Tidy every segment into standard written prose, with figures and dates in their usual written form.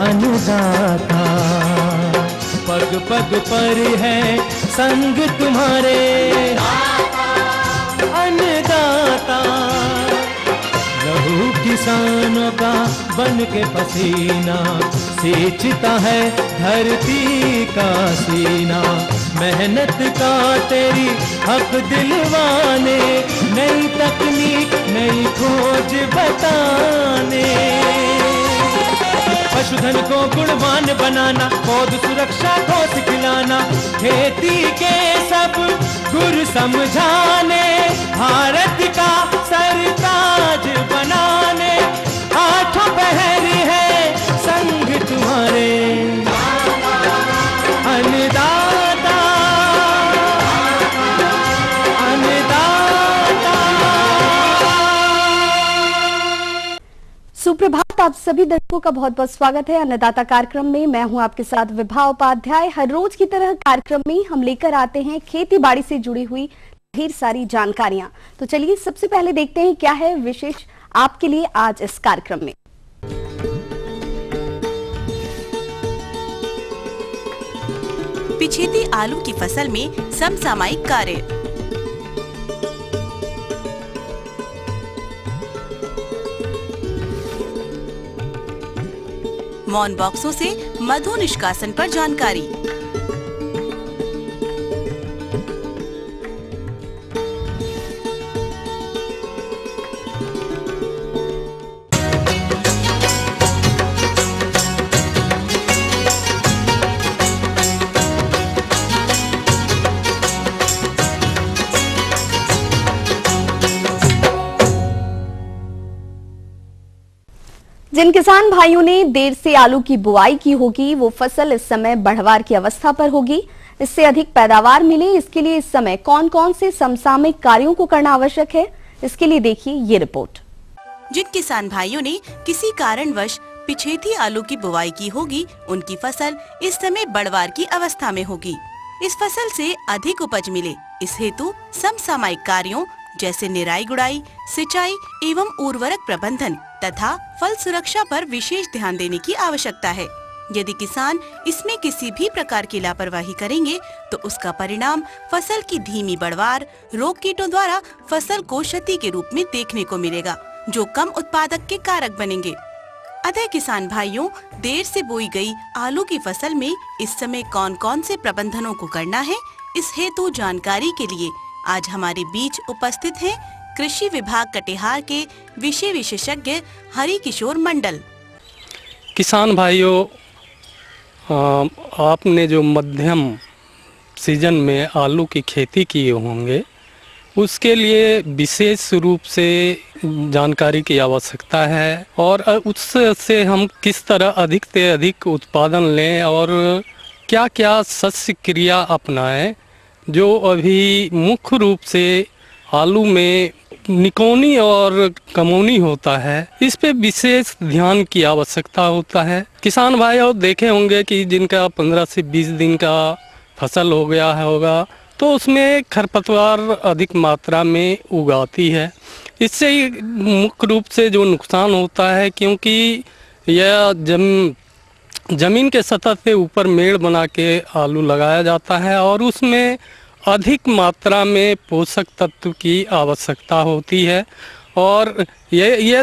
अन्नदाता। पग पग पर है संग तुम्हारे अन्नदाता। लहू किसानों का बन के पसीना सींचता है धरती का सीना। मेहनत का तेरी हक दिलवाने, नई तकनीक नई खोज बताने। पशुधन को गुणवान बनाना, पौध सुरक्षा को सिखलाना, खेती के सब गुर समझाने, भारत का सरताज बनाने। आठों पहर है संग तुम्हारे अन्नदाता अन्नदाता। सुप्रभात, आप सभी दर्शकों का बहुत बहुत स्वागत है अन्नदाता कार्यक्रम में। मैं हूं आपके साथ विभा उपाध्याय। हर रोज की तरह कार्यक्रम में हम लेकर आते हैं खेती बाड़ी से जुड़ी हुई ढेर सारी जानकारियां। तो चलिए सबसे पहले देखते हैं क्या है विशेष आपके लिए आज इस कार्यक्रम में। पिछेती आलू की फसल में समसामयिक कार्य। मौन बॉक्सों से मधु निष्कासन पर जानकारी। जिन किसान भाइयों ने देर से आलू की बुआई की होगी वो फसल इस समय बढ़वार की अवस्था पर होगी। इससे अधिक पैदावार मिले इसके लिए इस समय कौन कौन से समसामयिक कार्यों को करना आवश्यक है, इसके लिए देखिए ये रिपोर्ट। जिन किसान भाइयों ने किसी कारणवश पिछेती आलू की बुआई की होगी उनकी फसल इस समय बढ़वार की अवस्था में होगी। इस फसल से अधिक उपज मिले इस हेतु समसामयिक कार्यों जैसे निराई गुड़ाई, सिंचाई एवं उर्वरक प्रबंधन तथा फल सुरक्षा पर विशेष ध्यान देने की आवश्यकता है। यदि किसान इसमें किसी भी प्रकार की लापरवाही करेंगे तो उसका परिणाम फसल की धीमी बढ़वार, रोग कीटों द्वारा फसल को क्षति के रूप में देखने को मिलेगा, जो कम उत्पादक के कारक बनेंगे। अतः किसान भाइयों, देर से बोई गई आलू की फसल में इस समय कौन कौन से प्रबंधनों को करना है, इस हेतु जानकारी के लिए आज हमारे बीच उपस्थित हैं कृषि विभाग कटिहार के विषय विशेषज्ञ हरि किशोर मंडल। किसान भाइयों, आपने जो मध्यम सीजन में आलू की खेती किए होंगे उसके लिए विशेष रूप से जानकारी की आवश्यकता है और उससे हम किस तरह अधिक से अधिक उत्पादन लें और क्या क्या शस्य क्रिया अपनाएं जो अभी मुख्य रूप से आलू में निकौनी और कमौनी होता है, इस पे विशेष ध्यान की आवश्यकता होता है। किसान भाई और देखे होंगे कि जिनका 15 से 20 दिन का फसल हो गया होगा तो उसमें खरपतवार अधिक मात्रा में उगाती है। इससे मुख्य रूप से जो नुकसान होता है, क्योंकि यह जमीन के सतह से ऊपर मेड़ बना के आलू लगाया जाता है और उसमें अधिक मात्रा में पोषक तत्व की आवश्यकता होती है और यह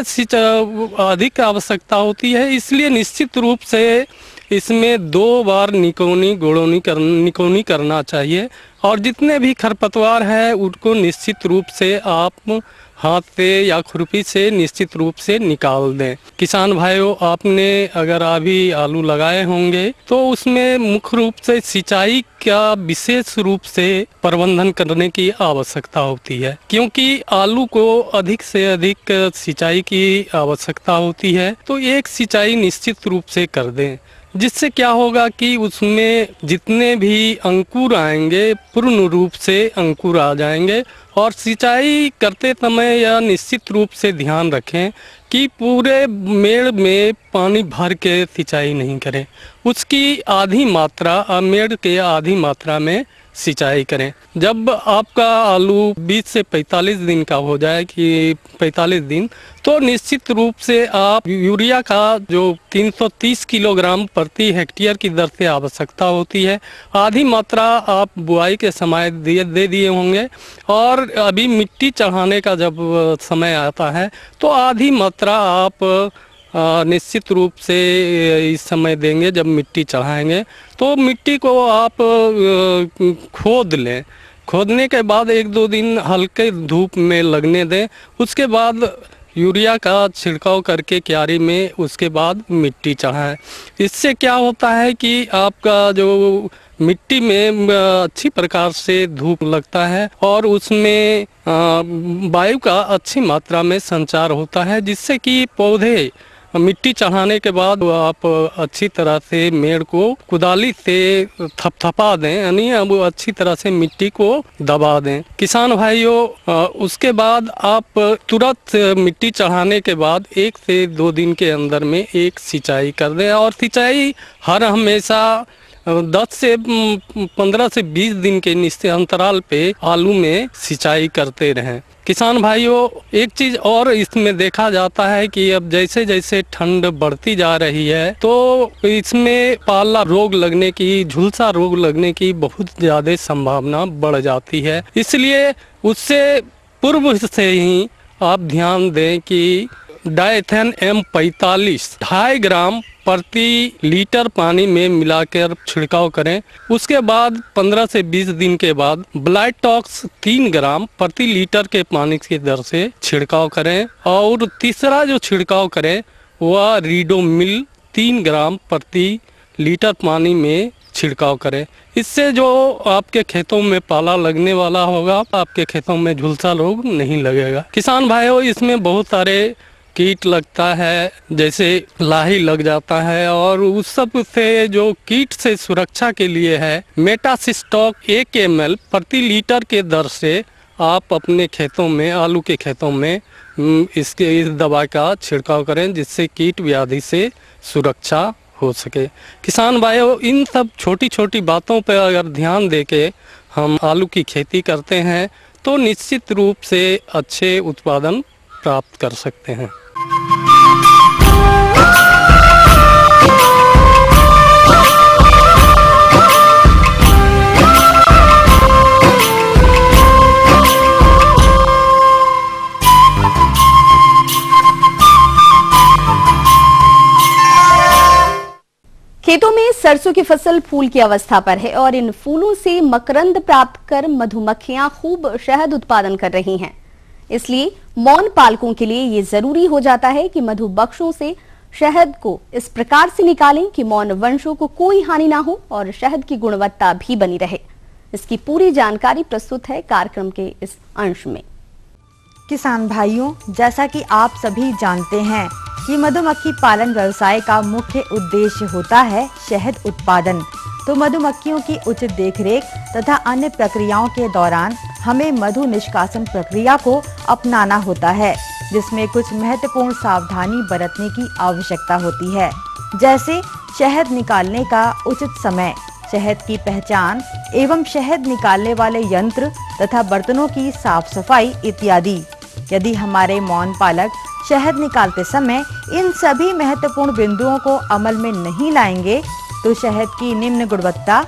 अधिक आवश्यकता होती है। इसलिए निश्चित रूप से इसमें 2 बार निकौनी करना चाहिए और जितने भी खरपतवार है उनको निश्चित रूप से आप हाथ से या खुरपी से निश्चित रूप से निकाल दें। किसान भाइयों, आपने अगर अभी आलू लगाए होंगे तो उसमें मुख्य रूप से सिंचाई का विशेष रूप से प्रबंधन करने की आवश्यकता होती है, क्योंकि आलू को अधिक से अधिक सिंचाई की आवश्यकता होती है। तो एक सिंचाई निश्चित रूप से कर दें, जिससे क्या होगा कि उसमें जितने भी अंकुर आएंगे पूर्ण रूप से अंकुर आ जाएंगे। और सिंचाई करते समय यह निश्चित रूप से ध्यान रखें कि पूरे मेड़ में पानी भर के सिंचाई नहीं करें, उसकी आधी मात्रा मेड़ के आधी मात्रा में सिंचाई करें। जब आपका आलू 20 से 45 दिन का हो जाए कि 45 दिन, तो निश्चित रूप से आप यूरिया का जो 330 किलोग्राम प्रति हेक्टेयर की दर से आवश्यकता होती है, आधी मात्रा आप बुआई के समय दे दिए होंगे, और अभी मिट्टी चढ़ाने का जब समय आता है तो आधी मात्रा आप निश्चित रूप से इस समय देंगे। जब मिट्टी चढ़ाएंगे तो मिट्टी को आप खोद लें। खोदने के बाद 1-2 दिन हल्के धूप में लगने दें। उसके बाद यूरिया का छिड़काव करके क्यारी में उसके बाद मिट्टी चढ़ाएं। इससे क्या होता है कि आपका जो मिट्टी में अच्छी प्रकार से धूप लगता है और उसमें वायु का अच्छी मात्रा में संचार होता है, जिससे कि पौधे मिट्टी चढ़ाने के बाद आप अच्छी तरह से मेड़ को कुदाली से थपथपा दें, यानी अब अच्छी तरह से मिट्टी को दबा दें। किसान भाइयों, उसके बाद आप तुरंत मिट्टी चढ़ाने के बाद 1 से 2 दिन के अंदर में एक सिंचाई कर दें, और सिंचाई हर हमेशा 10 से 15 से 20 दिन के निश्चित अंतराल पे आलू में सिंचाई करते रहें। किसान भाइयों, एक चीज और इसमें देखा जाता है कि अब जैसे जैसे ठंड बढ़ती जा रही है तो इसमें पाला रोग लगने की, झुलसा रोग लगने की बहुत ज्यादा संभावना बढ़ जाती है। इसलिए उससे पूर्व से ही आप ध्यान दें कि डायथेन M45 2.5 ग्राम प्रति लीटर पानी में मिलाकर छिड़काव करें। उसके बाद 15 से 20 दिन के बाद ब्लाइटॉक्स 3 ग्राम प्रति लीटर के पानी की दर से छिड़काव करें। और तीसरा जो छिड़काव करें वह रीडोमिल 3 ग्राम प्रति लीटर पानी में छिड़काव करें। इससे जो आपके खेतों में पाला लगने वाला होगा, आपके खेतों में झुलसा रोग नहीं लगेगा। किसान भाइयों, इसमें बहुत सारे कीट लगता है, जैसे लाही लग जाता है, और उस सब से जो कीट से सुरक्षा के लिए है, मेटासिस्टॉक 1 ml प्रति लीटर के दर से आप अपने खेतों में, आलू के खेतों में इस दवा का छिड़काव करें, जिससे कीट व्याधि से सुरक्षा हो सके। किसान भाइयों, इन सब छोटी छोटी बातों पर अगर ध्यान देके हम आलू की खेती करते हैं तो निश्चित रूप से अच्छे उत्पादन प्राप्त कर सकते हैं। खेतों में सरसों की फसल फूल की अवस्था पर है और इन फूलों से मकरंद प्राप्त कर मधुमक्खियां खूब शहद उत्पादन कर रही हैं। इसलिए मौन पालकों के लिए ये जरूरी हो जाता है कि मधुबक्शों से शहद को इस प्रकार से निकालें कि मौन वंशों को कोई हानि ना हो और शहद की गुणवत्ता भी बनी रहे। इसकी पूरी जानकारी प्रस्तुत है कार्यक्रम के इस अंश में। किसान भाइयों, जैसा कि आप सभी जानते हैं कि मधुमक्खी पालन व्यवसाय का मुख्य उद्देश्य होता है शहद उत्पादन। तो मधुमक्खियों की उचित देखरेख तथा अन्य प्रक्रियाओं के दौरान हमें मधु निष्कासन प्रक्रिया को अपनाना होता है, जिसमें कुछ महत्वपूर्ण सावधानी बरतने की आवश्यकता होती है, जैसे शहद निकालने का उचित समय, शहद की पहचान एवं शहद निकालने वाले यंत्र तथा बर्तनों की साफ सफाई इत्यादि। यदि हमारे मौन पालक शहद निकालते समय इन सभी महत्वपूर्ण बिंदुओं को अमल में नहीं लाएंगे तो शहद की निम्न गुणवत्ता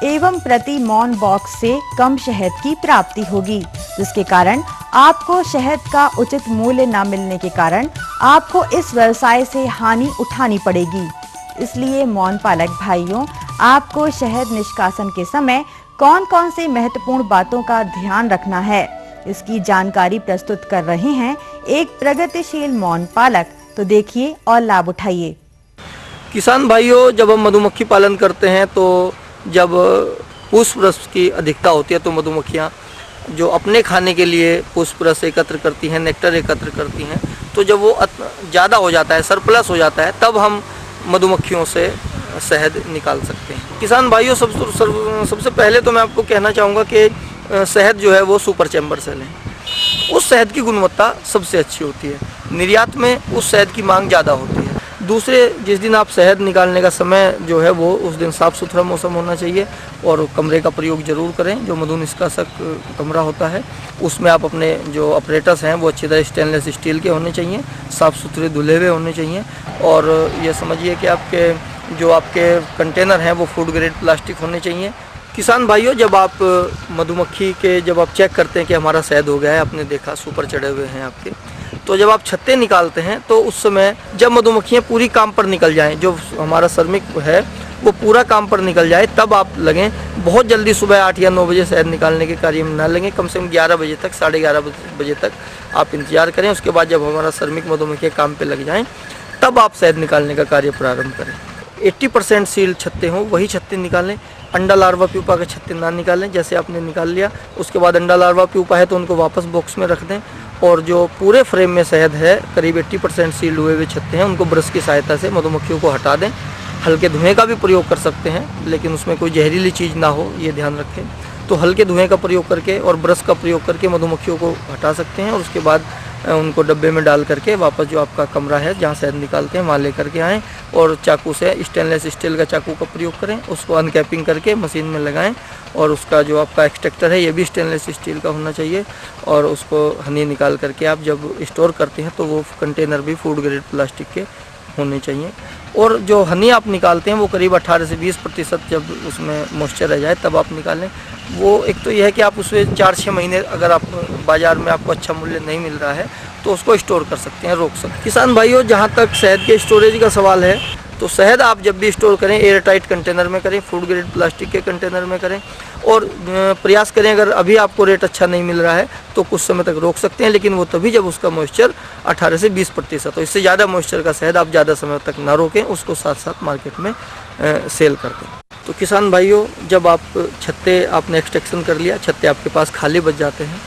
एवं प्रति मौन बॉक्स से कम शहद की प्राप्ति होगी, जिसके कारण आपको शहद का उचित मूल्य न मिलने के कारण आपको इस व्यवसाय से हानि उठानी पड़ेगी। इसलिए मौन पालक भाइयों, आपको शहद निष्कासन के समय कौन कौन सी महत्वपूर्ण बातों का ध्यान रखना है, इसकी जानकारी प्रस्तुत कर रहे हैं एक प्रगतिशील मौन पालक। तो देखिए और लाभ उठाइए। किसान भाइयों, जब हम मधुमक्खी पालन करते हैं तो जब पुष्प रस की अधिकता होती है तो मधुमक्खियाँ जो अपने खाने के लिए पुष्प रस एकत्र करती हैं, नेक्टर एकत्र करती हैं, तो जब वो ज़्यादा हो जाता है, सरप्लस हो जाता है, तब हम मधुमक्खियों से शहद निकाल सकते हैं। किसान भाइयों, सबसे पहले तो मैं आपको कहना चाहूँगा कि शहद जो है वो सुपर चैम्बर से लें। उस शहद की गुणवत्ता सबसे अच्छी होती है, निर्यात में उस शहद की मांग ज़्यादा होती है। दूसरे जिस दिन आप शहद निकालने का समय जो है वो उस दिन साफ़ सुथरा मौसम होना चाहिए और कमरे का प्रयोग जरूर करें। जो मधु निष्कासक कमरा होता है उसमें आप अपने जो ऑपरेटर्स हैं वो अच्छी तरह स्टेनलेस स्टील के होने चाहिए, साफ़ सुथरे धुले हुए होने चाहिए। और ये समझिए कि आपके कंटेनर हैं वो फूड ग्रेड प्लास्टिक होने चाहिए। किसान भाइयों, जब आप मधुमक्खी के जब आप चेक करते हैं कि हमारा शहद हो गया है, आपने देखा सुपर चढ़े हुए हैं आपके, तो जब आप छत्ते निकालते हैं तो उस समय जब मधुमक्खियाँ पूरी काम पर निकल जाएं, जो हमारा श्रमिक है वो पूरा काम पर निकल जाए, तब आप लगें। बहुत जल्दी सुबह 8 या 9 बजे शहद निकालने के कार्य में ना लगें। कम से कम 11 बजे तक, 11:30 बजे तक आप इंतजार करें। उसके बाद जब हमारा श्रमिक मधुमक्खियाँ काम पर लग जाएँ तब आप शहद निकालने का कार्य प्रारंभ करें। 80% सील छत्ते हों वही छत्ते निकालें। अंडा लार्वा प्यूपा के छत्ते ना निकालें। जैसे आपने निकाल लिया उसके बाद अंडा लार्वा प्यूपा है तो उनको वापस बॉक्स में रख दें। और जो पूरे फ्रेम में शहद है, करीब 80% सील हुए हुए छत्ते हैं, उनको ब्रश की सहायता से मधुमक्खियों को हटा दें। हल्के धुएं का भी प्रयोग कर सकते हैं, लेकिन उसमें कोई जहरीली चीज़ ना हो, ये ध्यान रखें। तो हल्के धुएं का प्रयोग करके और ब्रश का प्रयोग करके मधुमक्खियों को हटा सकते हैं। और उसके बाद उनको डब्बे में डाल करके वापस जो आपका कमरा है जहाँ शहद निकालते हैं वहाँ लेकर के आएँ और चाकू से, स्टेनलेस स्टील का चाकू का प्रयोग करें, उसको अनकैपिंग करके मशीन में लगाएं। और उसका जो आपका एक्सट्रैक्टर है ये भी स्टेनलेस स्टील का होना चाहिए। और उसको हनी निकाल करके आप जब स्टोर करते हैं तो वो कंटेनर भी फूड ग्रेड प्लास्टिक के होने चाहिए। और जो हनी आप निकालते हैं वो करीब 18 से 20% जब उसमें मॉइस्चर आ जाए तब आप निकालें। वो एक तो यह है कि आप उसमें 4-6 महीने, अगर आप बाज़ार में आपको अच्छा मूल्य नहीं मिल रहा है तो उसको स्टोर कर सकते हैं, रोक सकते हैं। किसान भाइयों, जहाँ तक शहद के स्टोरेज का सवाल है तो शहद आप जब भी स्टोर करें एयर टाइट कंटेनर में करें, फूड ग्रेड प्लास्टिक के कंटेनर में करें। और प्रयास करें, अगर अभी आपको रेट अच्छा नहीं मिल रहा है तो कुछ समय तक रोक सकते हैं, लेकिन वो तभी जब उसका मॉइस्चर 18 से 20% हो। इससे ज़्यादा मॉइस्चर का शहद आप ज़्यादा समय तक ना रोकें, उसको साथ साथ मार्केट में सेल कर दें। तो किसान भाइयों, जब आप छत्ते आपने एक्सट्रैक्शन कर लिया, छत्ते आपके पास खाली बच जाते हैं,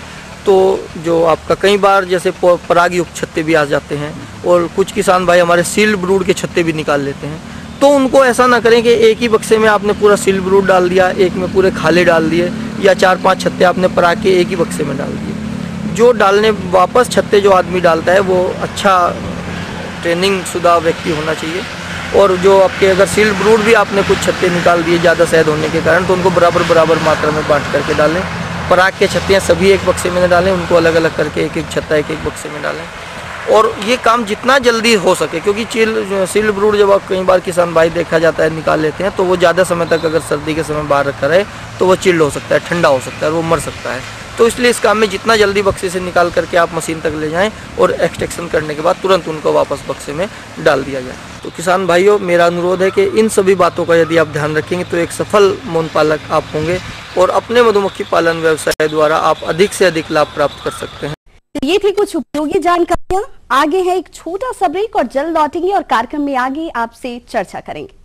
तो जो आपका कई बार जैसे पराग युक्त छत्ते भी आ जाते हैं और कुछ किसान भाई हमारे सील्ड ब्रूड के छत्ते भी निकाल लेते हैं। तो उनको ऐसा ना करें कि एक ही बक्से में आपने पूरा सील्ड ब्रूड डाल दिया, एक में पूरे खाले डाल दिए, या 4-5 छत्ते आपने पराग के एक ही बक्से में डाल दिए। जो डालने वापस छत्ते जो आदमी डालता है वो अच्छा ट्रेनिंग शुदा व्यक्ति होना चाहिए। और जो आपके अगर सील्ड ब्रूड भी आपने कुछ छत्ते निकाल दिए ज़्यादा शहद होने के कारण, तो उनको बराबर मात्रा में बांट करके डालें। पराग के छत्ते सभी एक बक्से में न डालें, उनको अलग अलग करके एक एक छत्ता एक एक बक्से में डालें। और ये काम जितना जल्दी हो सके, क्योंकि सील्ड ब्रूड जब आप कई बार किसान भाई देखा जाता है निकाल लेते हैं तो वो ज़्यादा समय तक अगर सर्दी के समय बाहर रखा रहे तो वो चिल्ड हो सकता है, ठंडा हो सकता है और वो मर सकता है। तो इसलिए इस काम में जितना जल्दी बक्से से निकाल करके आप मशीन तक ले जाएं और एक्सट्रैक्शन करने के बाद तुरंत उनको वापस बक्से में डाल दिया जाए। तो किसान भाइयों, मेरा अनुरोध है कि इन सभी बातों का यदि आप ध्यान रखेंगे तो एक सफल मौन पालक आप होंगे और अपने मधुमक्खी पालन व्यवसाय द्वारा आप अधिक से अधिक लाभ प्राप्त कर सकते हैं। तो ये थी कुछ उपयोगी जानकारियां। आगे है एक छोटा सा ब्रेक और जल्द लौटेंगे और कार्यक्रम में आगे आपसे चर्चा करेंगे।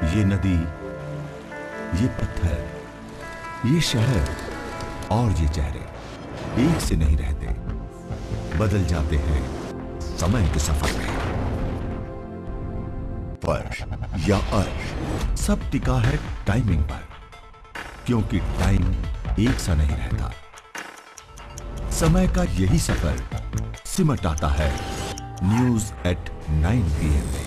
ये नदी, ये पत्थर, ये शहर और ये चेहरे एक से नहीं रहते, बदल जाते हैं समय के सफर में। फर्श या अर्श सब टिका है टाइमिंग पर, क्योंकि टाइम एक सा नहीं रहता। समय का यही सफर सिमट आता है न्यूज एट 9 PM में।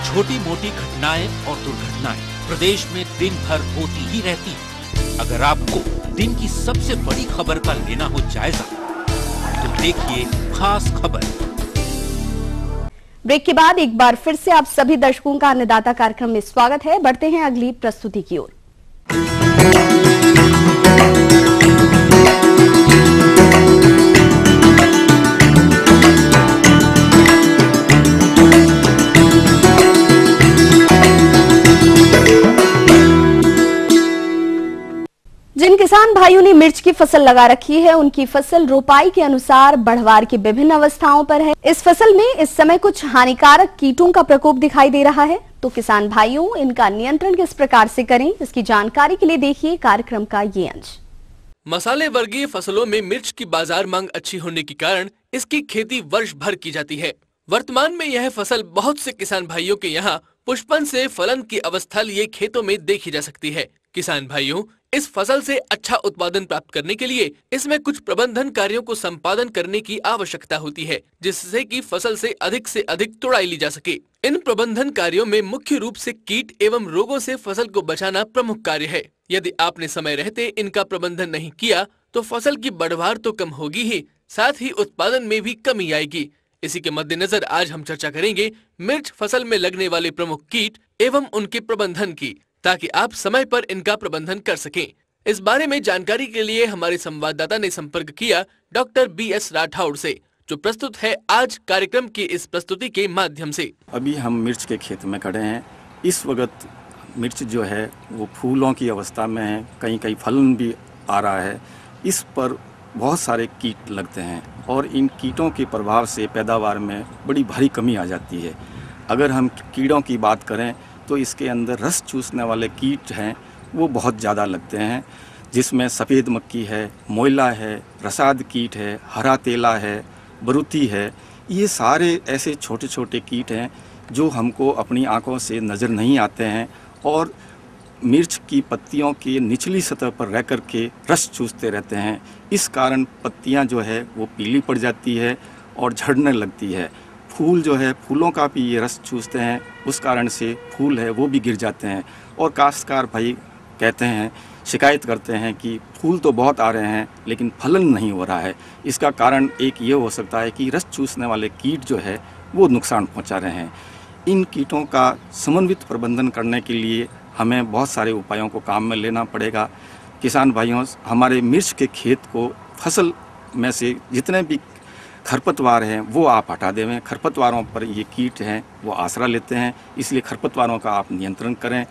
छोटी मोटी घटनाएं और दुर्घटनाएं प्रदेश में दिन भर होती ही रहती हैं। अगर आपको दिन की सबसे बड़ी खबर का लेना हो जायजा तो देखिए खास खबर। ब्रेक के बाद एक बार फिर से आप सभी दर्शकों का अन्नदाता कार्यक्रम में स्वागत है। बढ़ते हैं अगली प्रस्तुति की ओर। जिन किसान भाइयों ने मिर्च की फसल लगा रखी है। उनकी फसल रोपाई के अनुसार बढ़वार की विभिन्न अवस्थाओं पर है। इस फसल में इस समय कुछ हानिकारक कीटों का प्रकोप दिखाई दे रहा है, तो किसान भाइयों इनका नियंत्रण किस प्रकार से करें, इसकी जानकारी के लिए देखिए कार्यक्रम का ये अंश। मसाले वर्गीय फसलों में मिर्च की बाजार मांग अच्छी होने के कारण इसकी खेती वर्ष भर की जाती है। वर्तमान में यह फसल बहुत से किसान भाइयों के यहाँ पुष्पन से फलन की अवस्था लिए खेतों में देखी जा सकती है। किसान भाइयों, इस फसल से अच्छा उत्पादन प्राप्त करने के लिए इसमें कुछ प्रबंधन कार्यों को संपादन करने की आवश्यकता होती है, जिससे कि फसल से अधिक तुड़ाई ली जा सके। इन प्रबंधन कार्यों में मुख्य रूप से कीट एवं रोगों से फसल को बचाना प्रमुख कार्य है। यदि आपने समय रहते इनका प्रबंधन नहीं किया तो फसल की बढ़वार तो कम होगी ही, साथ ही उत्पादन में भी कमी आएगी। इसी के मद्देनजर आज हम चर्चा करेंगे मिर्च फसल में लगने वाले प्रमुख कीट एवं उनके प्रबंधन की, ताकि आप समय पर इनका प्रबंधन कर सकें। इस बारे में जानकारी के लिए हमारे संवाददाता ने संपर्क किया डॉक्टर BS राठौड़ से, जो प्रस्तुत है आज कार्यक्रम की इस प्रस्तुति के माध्यम से। अभी हम मिर्च के खेत में खड़े हैं। इस वक्त मिर्च जो है वो फूलों की अवस्था में है, कहीं कहीं फलन भी आ रहा है। इस पर बहुत सारे कीट लगते हैं और इन कीटों के प्रभाव से पैदावार में बड़ी भारी कमी आ जाती है। अगर हम कीड़ों की बात करें तो इसके अंदर रस चूसने वाले कीट हैं वो बहुत ज़्यादा लगते हैं, जिसमें सफ़ेद मक्खी है, मोइला है, रसाद कीट है, हरा तेला है, बरूती है। ये सारे ऐसे छोटे छोटे कीट हैं जो हमको अपनी आँखों से नज़र नहीं आते हैं और मिर्च की पत्तियों की निचली सतह पर रह कर के रस चूसते रहते हैं। इस कारण पत्तियां जो है वो पीली पड़ जाती है और झड़ने लगती है। फूल जो है, फूलों का भी ये रस चूसते हैं, उस कारण से फूल है वो भी गिर जाते हैं। और काश्तकार भाई कहते हैं, शिकायत करते हैं कि फूल तो बहुत आ रहे हैं लेकिन फलन नहीं हो रहा है। इसका कारण एक ये हो सकता है कि रस चूसने वाले कीट जो है वो नुकसान पहुँचा रहे हैं। इन कीटों का समन्वित प्रबंधन करने के लिए हमें बहुत सारे उपायों को काम में लेना पड़ेगा। किसान भाइयों, हमारे मिर्च के खेत को फसल में से जितने भी खरपतवार हैं वो आप हटा देवें। खरपतवारों पर ये कीट हैं वो आसरा लेते हैं, इसलिए खरपतवारों का आप नियंत्रण करें,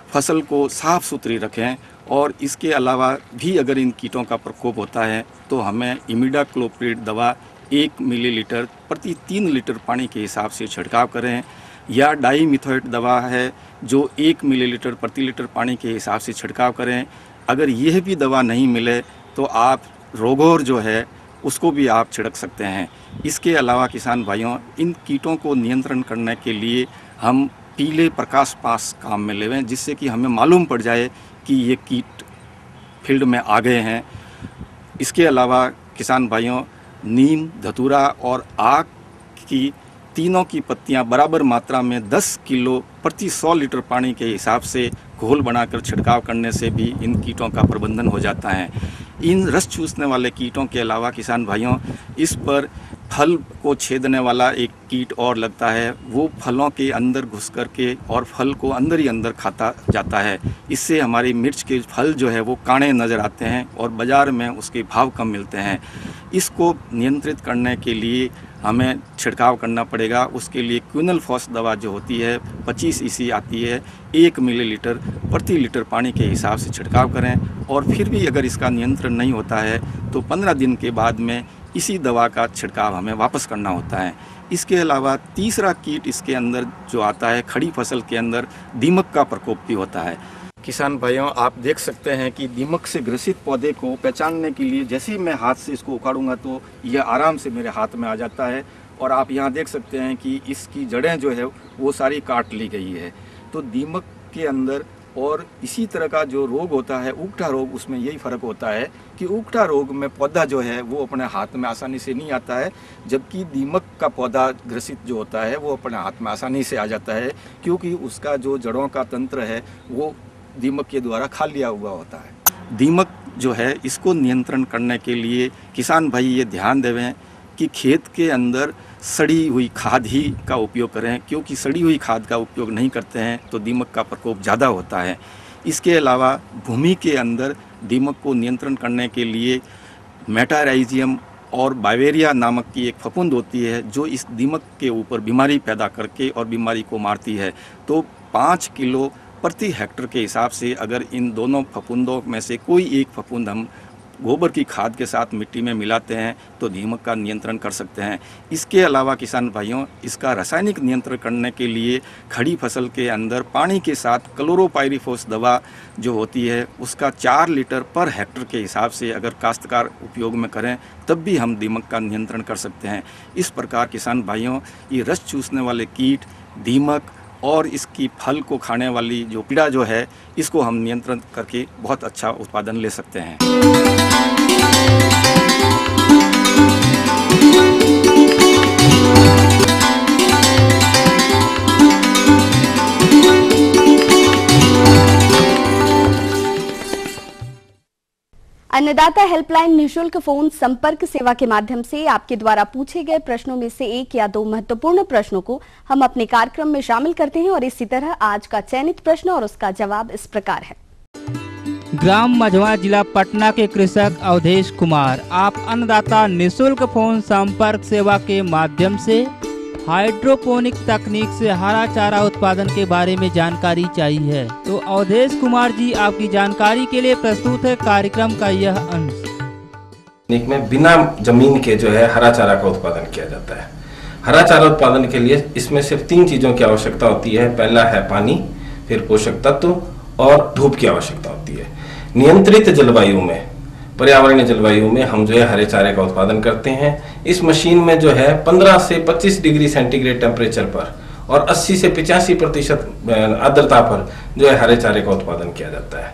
फसल को साफ़ सुथरी रखें। और इसके अलावा भी अगर इन कीटों का प्रकोप होता है तो हमें इमिडाक्लोप्रिड दवा 1 मिलीलीटर प्रति 3 लीटर पानी के हिसाब से छिड़काव करें, या डाईमिथोएट दवा है जो 1 मिलीलीटर प्रति लीटर पानी के हिसाब से छिड़काव करें। अगर यह भी दवा नहीं मिले तो आप रोगोर जो है उसको भी आप छिड़क सकते हैं। इसके अलावा किसान भाइयों, इन कीटों को नियंत्रण करने के लिए हम पीले प्रकाश पास काम में लेवें, जिससे कि हमें मालूम पड़ जाए कि ये कीट फील्ड में आ गए हैं। इसके अलावा किसान भाइयों, नीम, धतूरा और आक की तीनों की पत्तियां बराबर मात्रा में 10 किलो प्रति 100 लीटर पानी के हिसाब से घोल बनाकर छिड़काव करने से भी इन कीटों का प्रबंधन हो जाता है। इन रस चूसने वाले कीटों के अलावा किसान भाइयों, इस पर फल को छेदने वाला एक कीट और लगता है। वो फलों के अंदर घुस कर के और फल को अंदर ही अंदर खाता जाता है। इससे हमारी मिर्च के फल जो है वो काणे नज़र आते हैं और बाज़ार में उसके भाव कम मिलते हैं। इसको नियंत्रित करने के लिए हमें छिड़काव करना पड़ेगा। उसके लिए क्विनलफॉस दवा जो होती है 25 EC आती है, 1 मिलीलीटर प्रति लीटर पानी के हिसाब से छिड़काव करें। और फिर भी अगर इसका नियंत्रण नहीं होता है तो 15 दिन के बाद में इसी दवा का छिड़काव हमें वापस करना होता है। इसके अलावा तीसरा कीट इसके अंदर जो आता है, खड़ी फसल के अंदर दीमक का प्रकोप भी होता है। किसान भाइयों, आप देख सकते हैं कि दीमक से ग्रसित पौधे को पहचानने के लिए जैसे ही मैं हाथ से इसको उखाड़ूंगा तो यह आराम से मेरे हाथ में आ जाता है। और आप यहाँ देख सकते हैं कि इसकी जड़ें जो है वो सारी काट ली गई है। तो दीमक के अंदर और इसी तरह का जो रोग होता है उकठा रोग, उसमें यही फ़र्क होता है कि उकठा रोग में पौधा जो है वो अपने हाथ में आसानी से नहीं आता है, जबकि दीमक का पौधा ग्रसित जो होता है वो अपने हाथ में आसानी से आ जाता है, क्योंकि उसका जो जड़ों का तंत्र है वो दीमक के द्वारा खा लिया हुआ होता है। दीमक जो है इसको नियंत्रण करने के लिए किसान भाई ये ध्यान देवें कि खेत के अंदर सड़ी हुई खाद ही का उपयोग करें, क्योंकि सड़ी हुई खाद का उपयोग नहीं करते हैं तो दीमक का प्रकोप ज़्यादा होता है। इसके अलावा भूमि के अंदर दीमक को नियंत्रण करने के लिए मेटाराइजियम और बावेरिया नामक की एक फफूंद होती है जो इस दीमक के ऊपर बीमारी पैदा करके और बीमारी को मारती है। तो 5 किलो प्रति हेक्टर के हिसाब से अगर इन दोनों फफूंदों में से कोई एक फफूंद हम गोबर की खाद के साथ मिट्टी में मिलाते हैं तो दीमक का नियंत्रण कर सकते हैं। इसके अलावा किसान भाइयों, इसका रासायनिक नियंत्रण करने के लिए खड़ी फसल के अंदर पानी के साथ क्लोरोपाइरीफॉस दवा जो होती है उसका 4 लीटर पर हेक्टर के हिसाब से अगर काश्तकार उपयोग में करें तब भी हम दीमक का नियंत्रण कर सकते हैं। इस प्रकार किसान भाइयों, ये रस चूसने वाले कीट, दीमक और इसकी फल को खाने वाली जो पीड़ा जो है, इसको हम नियंत्रण करके बहुत अच्छा उत्पादन ले सकते हैं। अन्नदाता हेल्पलाइन निशुल्क फोन संपर्क सेवा के माध्यम से आपके द्वारा पूछे गए प्रश्नों में से 1 या 2 महत्वपूर्ण प्रश्नों को हम अपने कार्यक्रम में शामिल करते हैं और इसी तरह आज का चयनित प्रश्न और उसका जवाब इस प्रकार है। ग्राम मझवा, जिला पटना के कृषक अवधेश कुमार, आप अन्नदाता निशुल्क फोन संपर्क सेवा के माध्यम से हाइड्रोपोनिक तकनीक से हरा चारा उत्पादन के बारे में जानकारी चाहिए है। तो अवधेश कुमार जी, आपकी जानकारी के लिए प्रस्तुत है कार्यक्रम का यह अंश। तकनीक में बिना जमीन के जो है हरा चारा का उत्पादन किया जाता है। हरा चारा उत्पादन के लिए इसमें सिर्फ 3 चीजों की आवश्यकता होती है। पहला है पानी, फिर पोषक तत्व और धूप की आवश्यकता होती है। नियंत्रित जलवायु में, पर्यावरणीय जलवायु में हम जो है हरे चारे का उत्पादन करते हैं। इस मशीन में जो है 15 से 25 डिग्री सेंटीग्रेड टेम्परेचर पर और 80 से 85% आर्द्रता पर जो है हरे चारे का उत्पादन किया जाता है।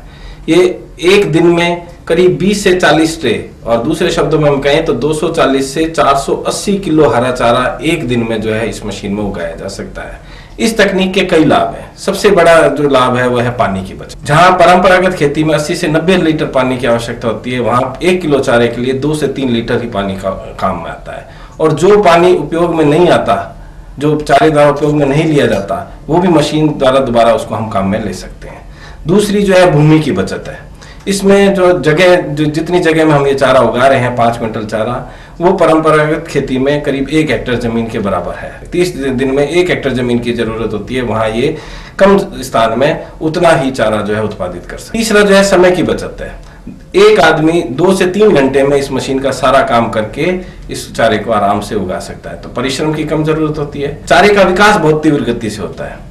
ये एक दिन में करीब 20 से 40 ट्रे, और दूसरे शब्दों में हम कहें तो 240 से 480 किलो हरा चारा एक दिन में जो है इस मशीन में उगाया जा सकता है। इस तकनीक के कई लाभ हैं। सबसे बड़ा जो लाभ है वह है पानी की बचत। जहां परंपरागत खेती में 80 से 90 लीटर पानी की आवश्यकता होती है, वहां 1 किलो चारे के लिए 2 से 3 लीटर ही पानी का काम में आता है। और जो पानी उपयोग में नहीं आता, जो चारे द्वारा उपयोग में नहीं लिया जाता, वो भी मशीन द्वारा दोबारा उसको हम काम में ले सकते हैं। दूसरी जो है भूमि की बचत है। इसमें जो जितनी जगह में हम ये चारा उगा रहे हैं, 5 क्विंटल चारा, वो परंपरागत खेती में करीब 1 हेक्टेयर जमीन के बराबर है। 30 दिन में 1 हेक्टेयर जमीन की जरूरत होती है, वहां ये कम स्थान में उतना ही चारा जो है उत्पादित कर सकते हैं। तीसरा जो है समय की बचत है। एक आदमी 2 से 3 घंटे में इस मशीन का सारा काम करके इस चारे को आराम से उगा सकता है, तो परिश्रम की कम जरूरत होती है। चारे का विकास बहुत तीव्र गति से होता है।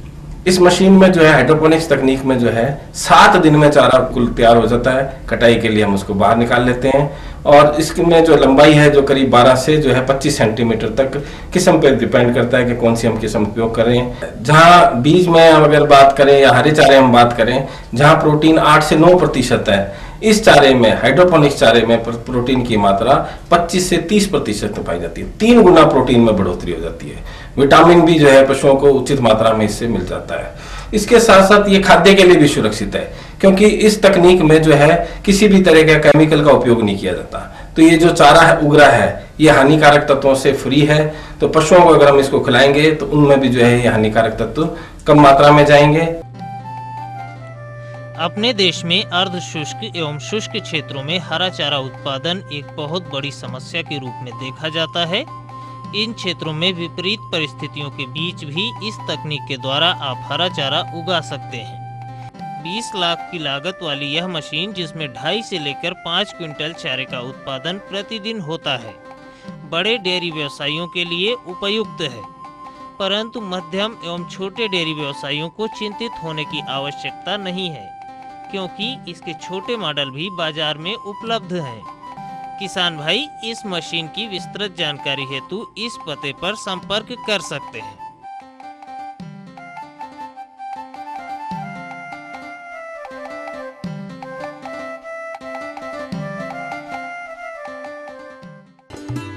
इस मशीन में जो है हाइड्रोपोनिक्स तकनीक में जो है 7 दिन में चारा कुल तैयार हो जाता है। कटाई के लिए हम उसको बाहर निकाल लेते हैं, और इसमें जो लंबाई है जो करीब 12 से जो है 25 सेंटीमीटर तक, किस्म पे डिपेंड करता है कि कौन सी हम किस्म उपयोग करें। जहां बीज में हम अगर बात करें या हरे चारे हम बात करें, जहां प्रोटीन 8 से 9% है, इस चारे में, हाइड्रोपोनिक्स चारे में प्रोटीन की मात्रा 25 से 30% पाई जाती है। 3 गुना प्रोटीन में बढ़ोतरी हो जाती है। विटामिन भी जो है पशुओं को उचित मात्रा में इससे मिल जाता है। इसके साथ साथ ये खाद्य के लिए भी सुरक्षित है, क्योंकि इस तकनीक में जो है किसी भी तरह का केमिकल का उपयोग नहीं किया जाता। तो ये जो चारा है उग रहा है, ये हानिकारक तत्वों से फ्री है। तो पशुओं को अगर हम इसको खिलाएंगे तो उनमें भी जो है ये हानिकारक तत्व कम मात्रा में जाएंगे। अपने देश में अर्ध शुष्क एवं शुष्क क्षेत्रों में हरा चारा उत्पादन एक बहुत बड़ी समस्या के रूप में देखा जाता है। इन क्षेत्रों में विपरीत परिस्थितियों के बीच भी इस तकनीक के द्वारा आप हरा चारा उगा सकते हैं। 20 लाख की लागत वाली यह मशीन, जिसमें 2.5 से लेकर 5 क्विंटल चारे का उत्पादन प्रतिदिन होता है, बड़े डेयरी व्यवसायियों के लिए उपयुक्त है, परंतु मध्यम एवं छोटे डेयरी व्यवसायियों को चिंतित होने की आवश्यकता नहीं है, क्योंकि इसके छोटे मॉडल भी बाजार में उपलब्ध हैं। किसान भाई इस मशीन की विस्तृत जानकारी हेतु इस पते पर संपर्क कर सकते हैं।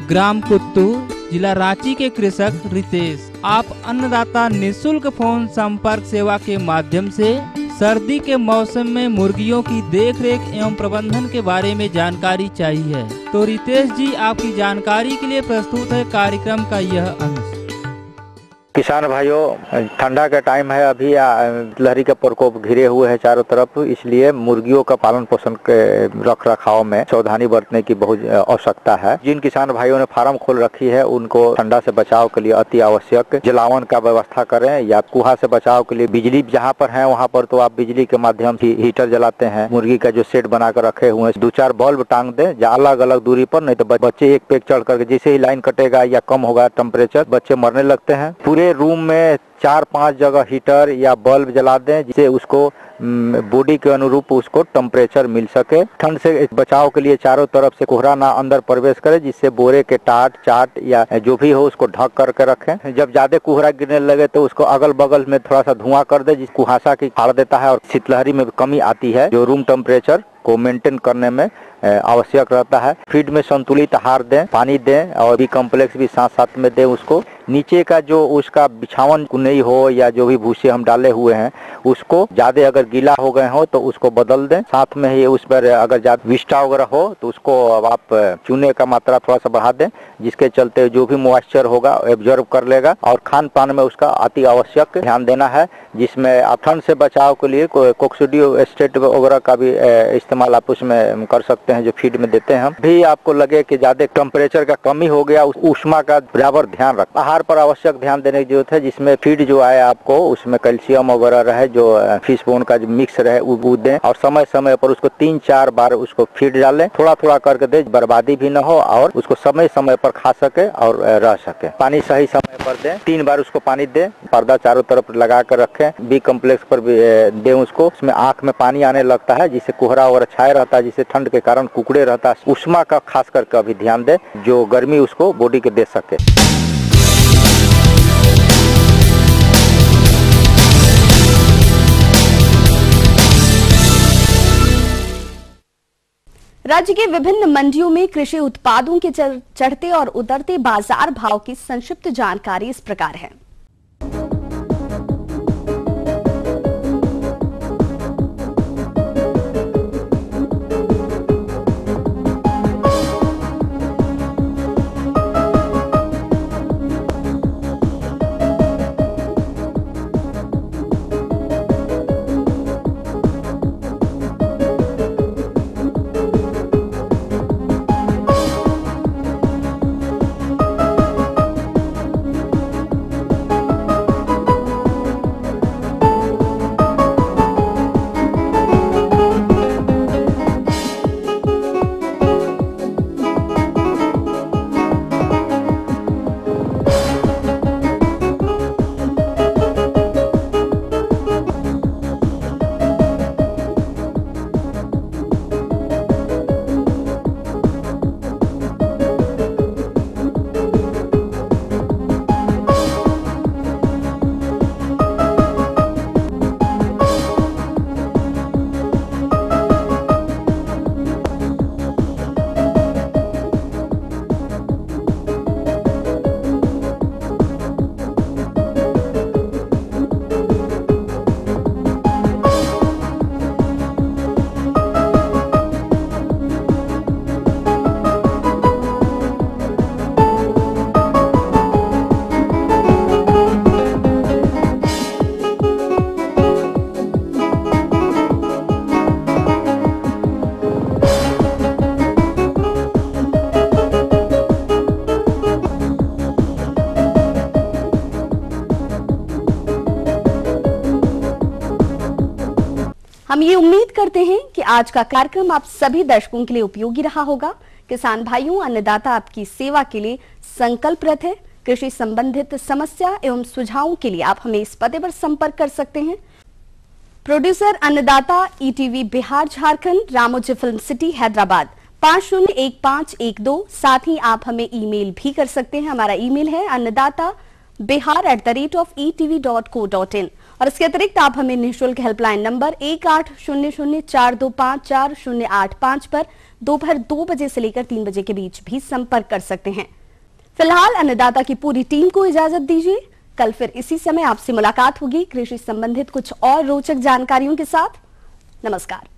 ग्राम कुत्तू, जिला रांची के कृषक रितेश, आप अन्नदाता निशुल्क फोन संपर्क सेवा के माध्यम से सर्दी के मौसम में मुर्गियों की देखरेख एवं प्रबंधन के बारे में जानकारी चाहिए। तो रितेश जी, आपकी जानकारी के लिए प्रस्तुत है कार्यक्रम का यह अंश। किसान भाइयों, ठंडा का टाइम है, अभी लहरी का प्रकोप घिरे हुए है चारों तरफ, इसलिए मुर्गियों का पालन पोषण के रख रखाव में सावधानी बरतने की बहुत आवश्यकता है। जिन किसान भाइयों ने फार्म खोल रखी है उनको ठंडा से बचाव के लिए अति आवश्यक जलावन का व्यवस्था करें, या कुहा से बचाव के लिए बिजली जहाँ पर है वहाँ पर तो आप बिजली के माध्यम से हीटर जलाते हैं। मुर्गी का जो सेट बनाकर रखे हुए हैं 2-4 बल्ब टांग दें अलग अलग दूरी पर, नहीं तो बच्चे एक पे चढ़ करके जैसे ही लाइन कटेगा या कम होगा टेम्परेचर बच्चे मरने लगते हैं। पूरे रूम में 4-5 जगह हीटर या बल्ब जला दें जिससे उसको बॉडी के अनुरूप उसको टेम्परेचर मिल सके। ठंड से बचाव के लिए चारों तरफ से कोहरा ना अंदर प्रवेश करे, जिससे बोरे के टाट चाट या जो भी हो उसको ढक करके रखें। जब ज्यादा कोहरा गिरने लगे तो उसको अगल बगल में थोड़ा सा धुआं कर दे, जिस कुहासा की फाड़ देता है और शीतलहरी में कमी आती है जो रूम टेम्परेचर को मेंटेन करने में आवश्यक रहता है। फीड में संतुलित आहार दें, पानी दें और बी कॉम्प्लेक्स भी साथ साथ में दें उसको। नीचे का जो उसका बिछावन कुनई हो या जो भी भूसे हम डाले हुए हैं उसको ज्यादा अगर गीला हो गए हो तो उसको बदल दें। साथ में ही उस पर अगर ज्यादा विष्ठा वगैरह हो तो उसको आप चूने का मात्रा थोड़ा सा बढ़ा दें, जिसके चलते जो भी मॉइस्चर होगा एब्जॉर्ब कर लेगा। और खान पान में उसका अति आवश्यक ध्यान देना है, जिसमें आप ठंड से बचाव के लिए कोक्सीडियोस्टेट वगैरह का भी इस्तेमाल आप उसमें कर सकते हैं जो फीड में देते हैं हम। भी आपको लगे कि ज्यादा टेम्परेचर का कमी हो गया, ऊष्मा का बराबर ध्यान रखें। आहार पर आवश्यक ध्यान देने की जरूरत है, जिसमें फीड जो आए आपको उसमें कैल्शियम वगैरह रहे, जो फिश बोन का जो मिक्स रहे वो दें और समय समय पर उसको 3-4 बार उसको फीड डालें। थोड़ा थोड़ा करके दें, बर्बादी भी न हो और उसको समय समय पर खा सके और रह सके। पानी सही समय पर दें, 3 बार उसको पानी दें, पर्दा चारों तरफ लगा कर रखें। बी कॉम्प्लेक्स पर भी दें उसको। उसमें आंख में पानी आने लगता है जिससे कोहरा वगैरह छाया रहता है, जिससे ठंड के कारण कुकड़े रहता है। ऊष्मा का खास करके अभी ध्यान दें, जो गर्मी उसको बॉडी के दे सके। राज्य के विभिन्न मंडियों में कृषि उत्पादों के चढ़ते और उतरते बाजार भाव की संक्षिप्त जानकारी इस प्रकार है। हम ये उम्मीद करते हैं कि आज का कार्यक्रम आप सभी दर्शकों के लिए उपयोगी रहा होगा। किसान भाइयों, अन्नदाता आपकी सेवा के लिए संकल्परत है। कृषि संबंधित समस्या एवं सुझावों के लिए आप हमें इस पते पर संपर्क कर सकते हैं। प्रोड्यूसर अन्नदाता, ETV Bihar Jharkhand, Ramoji film city Hyderabad 501512। साथ ही आप हमें ईमेल भी कर सकते हैं। हमारा ईमेल है annadatabihar@etv.co.in। और इसके अतिरिक्त आप हमें निःशुल्क हेल्पलाइन नंबर 180042540885 पर दोपहर 2 बजे से लेकर 3 बजे के बीच भी संपर्क कर सकते हैं। फिलहाल अन्नदाता की पूरी टीम को इजाजत दीजिए। कल फिर इसी समय आपसे मुलाकात होगी कृषि संबंधित कुछ और रोचक जानकारियों के साथ। नमस्कार।